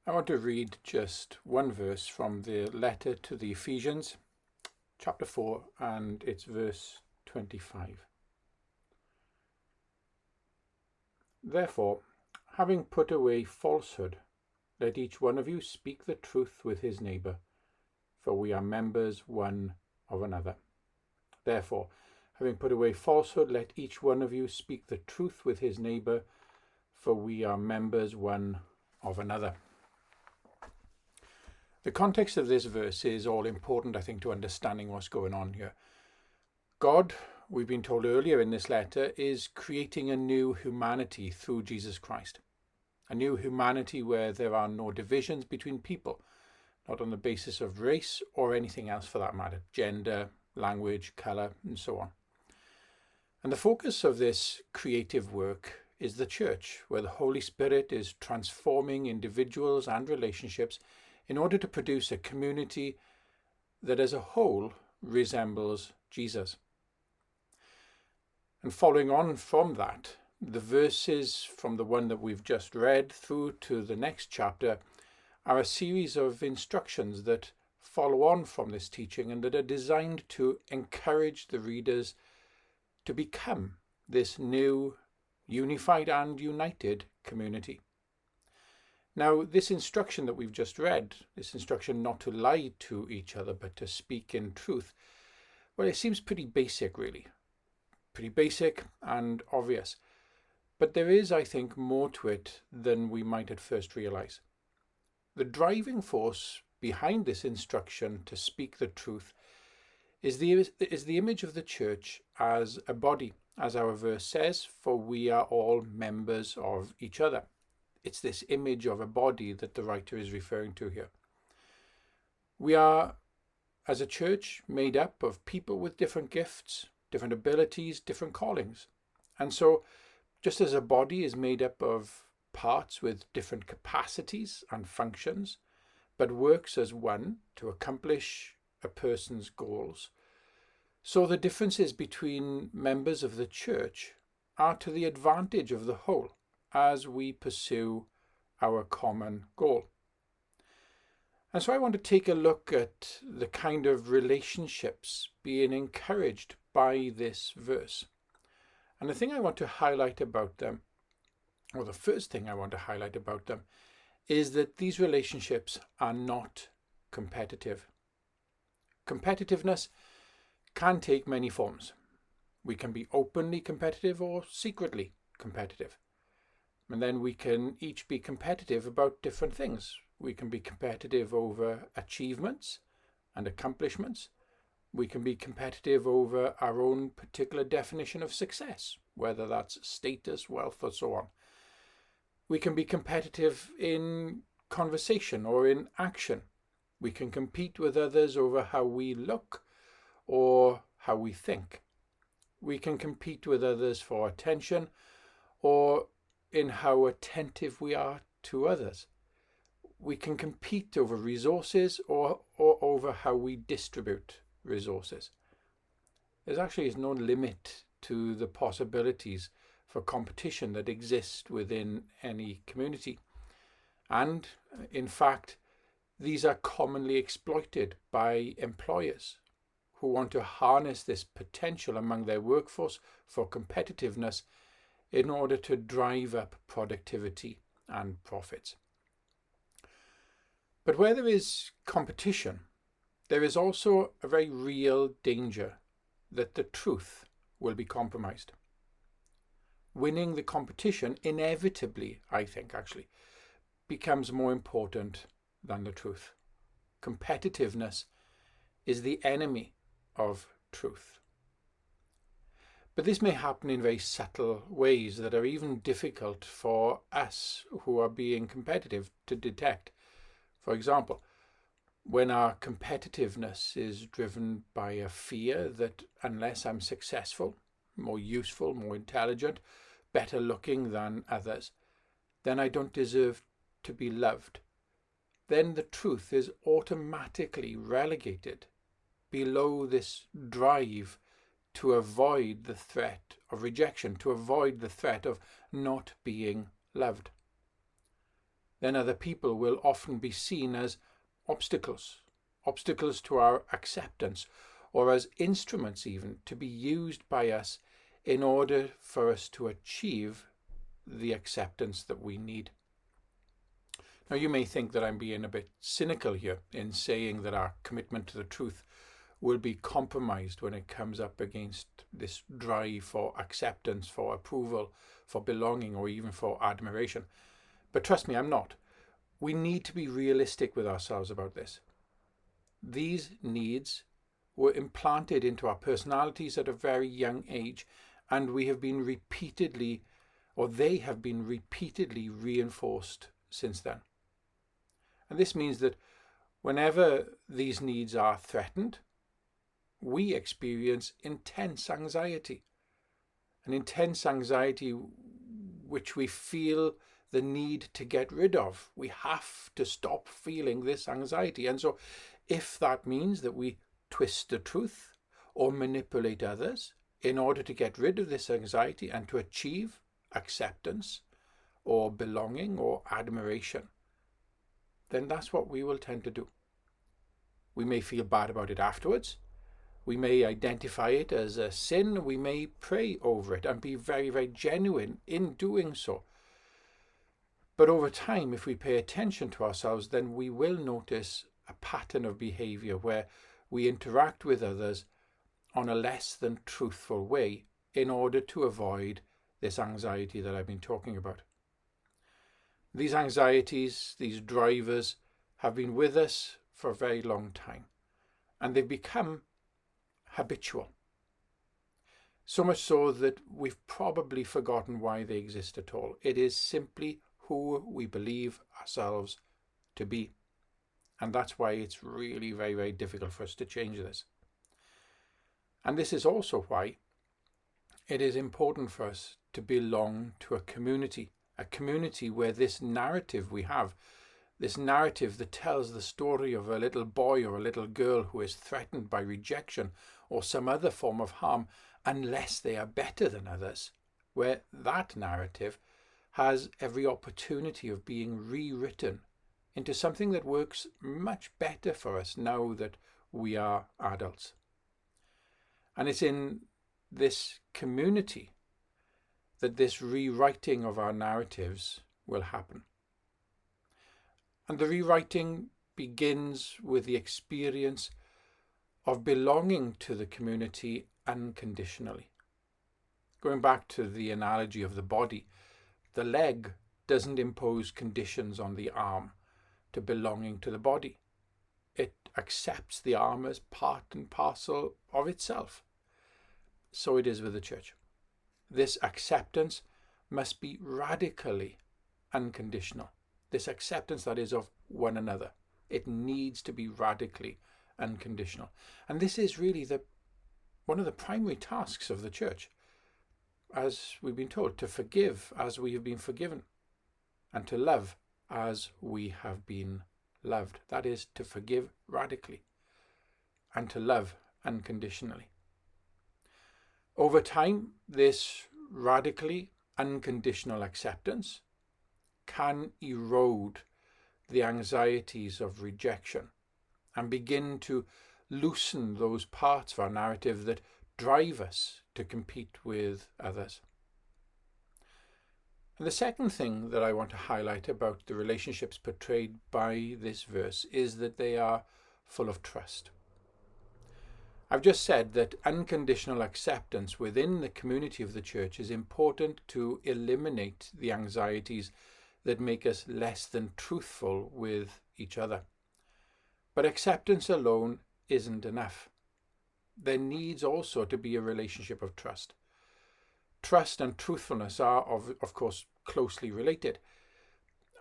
I want to read just one verse from the letter to the Ephesians, chapter 4, and it's verse 25. Therefore, having put away falsehood, let each one of you speak the truth with his neighbour, for we are members one of another. Therefore, having put away falsehood, let each one of you speak the truth with his neighbour, for we are members one of another. The context of this verse is all important, I think, to understanding what's going on here. God, we've been told earlier in this letter, is creating a new humanity through Jesus Christ. A new humanity where there are no divisions between people, not on the basis of race or anything else for that matter, gender, language, colour, and so on. And the focus of this creative work is the church, where the Holy Spirit is transforming individuals and relationships in order to produce a community that as a whole resembles Jesus. And following on from that, the verses from the one that we've just read through to the next chapter are a series of instructions that follow on from this teaching and that are designed to encourage the readers to become this new, unified and united community. Now, this instruction that we've just read, this instruction not to lie to each other but to speak in truth, well, it seems pretty basic, really. Pretty basic and obvious. But there is, I think, more to it than we might at first realise. The driving force behind this instruction to speak the truth is the image of the church as a body, as our verse says, for we are all members of each other. It's this image of a body that the writer is referring to here. We are, as a church, made up of people with different gifts, different abilities, different callings. And so, just as a body is made up of parts with different capacities and functions, but works as one to accomplish a person's goals, so the differences between members of the church are to the advantage of the whole as we pursue our common goal. And so I want to take a look at the kind of relationships being encouraged by this verse. And the thing I want to highlight about them, or the first thing I want to highlight about them, is that these relationships are not competitive. Competitiveness can take many forms. We can be openly competitive or secretly competitive. And then we can each be competitive about different things. We can be competitive over achievements and accomplishments. We can be competitive over our own particular definition of success, whether that's status, wealth, or so on. We can be competitive in conversation or in action. We can compete with others over how we look or how we think. We can compete with others for attention or in how attentive we are to others. We can compete over resources or over how we distribute resources. There actually is no limit to the possibilities for competition that exist within any community. And in fact, these are commonly exploited by employers who want to harness this potential among their workforce for competitiveness in order to drive up productivity and profits. But where there is competition, there is also a very real danger that the truth will be compromised. Winning the competition inevitably, I think actually, becomes more important than the truth. Competitiveness is the enemy of truth. But this may happen in very subtle ways that are even difficult for us who are being competitive to detect. For example, when our competitiveness is driven by a fear that unless I'm successful, more useful, more intelligent, better looking than others, then I don't deserve to be loved, then the truth is automatically relegated below this drive to avoid the threat of rejection, to avoid the threat of not being loved. then other people will often be seen as obstacles to our acceptance, or as instruments even to be used by us in order for us to achieve the acceptance that we need. Now, you may think that I'm being a bit cynical here in saying that our commitment to the truth will be compromised when it comes up against this drive for acceptance, for approval, for belonging, or even for admiration. But trust me, I'm not. We need to be realistic with ourselves about this. These needs were implanted into our personalities at a very young age, and they have been repeatedly reinforced since then. And this means that whenever these needs are threatened, we experience intense anxiety. An intense anxiety which we feel the need to get rid of. We have to stop feeling this anxiety. And so if that means that we twist the truth or manipulate others in order to get rid of this anxiety and to achieve acceptance or belonging or admiration, then that's what we will tend to do. We may feel bad about it afterwards. We may identify it as a sin. We may pray over it and be very, very genuine in doing so. But over time, if we pay attention to ourselves, then we will notice a pattern of behavior where we interact with others on a less than truthful way in order to avoid this anxiety that I've been talking about. These anxieties, these drivers, have been with us for a very long time, and they've become habitual. So much so that we've probably forgotten why they exist at all. It is simply who we believe ourselves to be. And that's why it's really very, very difficult for us to change this. And this is also why it is important for us to belong to a community where this narrative we have, this narrative that tells the story of a little boy or a little girl who is threatened by rejection or some other form of harm unless they are better than others, where that narrative has every opportunity of being rewritten into something that works much better for us now that we are adults. And it's in this community that this rewriting of our narratives will happen. And the rewriting begins with the experience of belonging to the community unconditionally. Going back to the analogy of the body, the leg doesn't impose conditions on the arm to belonging to the body. It accepts the arm as part and parcel of itself. So it is with the church. This acceptance must be radically unconditional. This acceptance, that is, of one another. It needs to be radically unconditional. And this is really one of the primary tasks of the church, as we've been told, to forgive as we have been forgiven, and to love as we have been loved. That is, to forgive radically and to love unconditionally. Over time, this radically unconditional acceptance can erode the anxieties of rejection and begin to loosen those parts of our narrative that drive us to compete with others. And the second thing that I want to highlight about the relationships portrayed by this verse is that they are full of trust. I've just said that unconditional acceptance within the community of the church is important to eliminate the anxieties that make us less than truthful with each other. But acceptance alone isn't enough. There needs also to be a relationship of trust. Trust and truthfulness are, of course, closely related.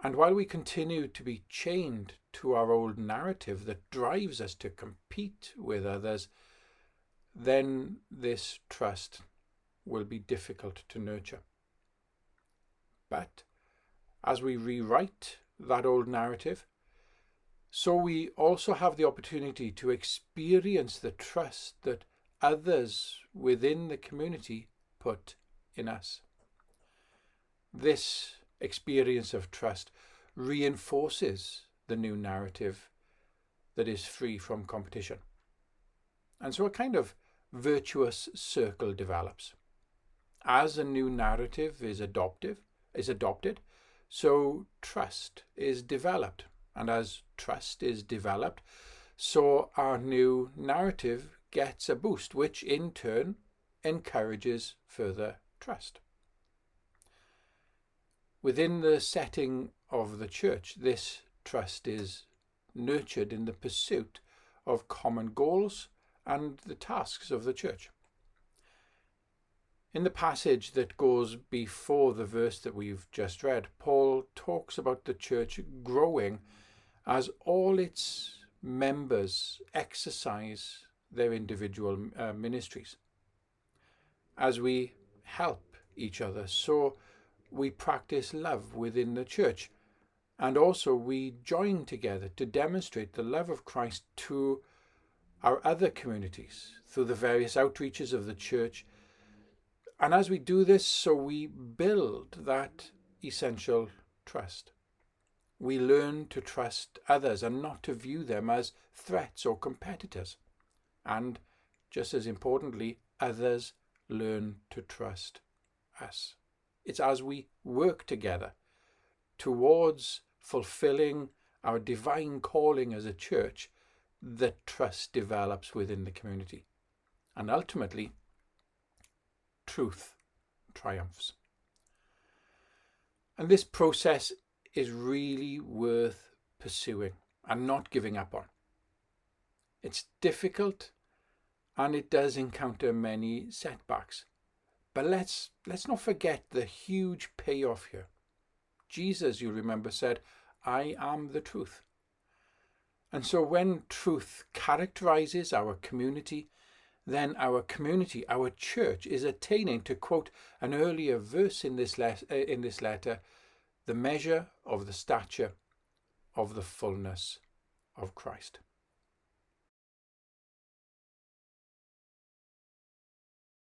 And while we continue to be chained to our old narrative that drives us to compete with others, then this trust will be difficult to nurture. But as we rewrite that old narrative, so we also have the opportunity to experience the trust that others within the community put in us. This experience of trust reinforces the new narrative that is free from competition. And so a kind of virtuous circle develops. As a new narrative is adopted, so trust is developed. And as trust is developed, so our new narrative gets a boost, which in turn encourages further trust. Within the setting of the church, this trust is nurtured in the pursuit of common goals and the tasks of the church. In the passage that goes before the verse that we've just read, Paul talks about the church growing as all its members exercise their individual ministries. As we help each other, so we practice love within the church, and also we join together to demonstrate the love of Christ to our other communities through the various outreaches of the church. And as we do this, so we build that essential trust. We learn to trust others and not to view them as threats or competitors. And just as importantly, others learn to trust us. It's as we work together towards fulfilling our divine calling as a church that trust develops within the community. And ultimately, truth triumphs. And this process is really worth pursuing and not giving up on. It's difficult and it does encounter many setbacks. But let's not forget the huge payoff here. Jesus, you remember, said, "I am the truth." And so when truth characterizes our community, then our community, our church, is attaining, to quote an earlier verse in this letter, the measure of the stature of the fullness of Christ.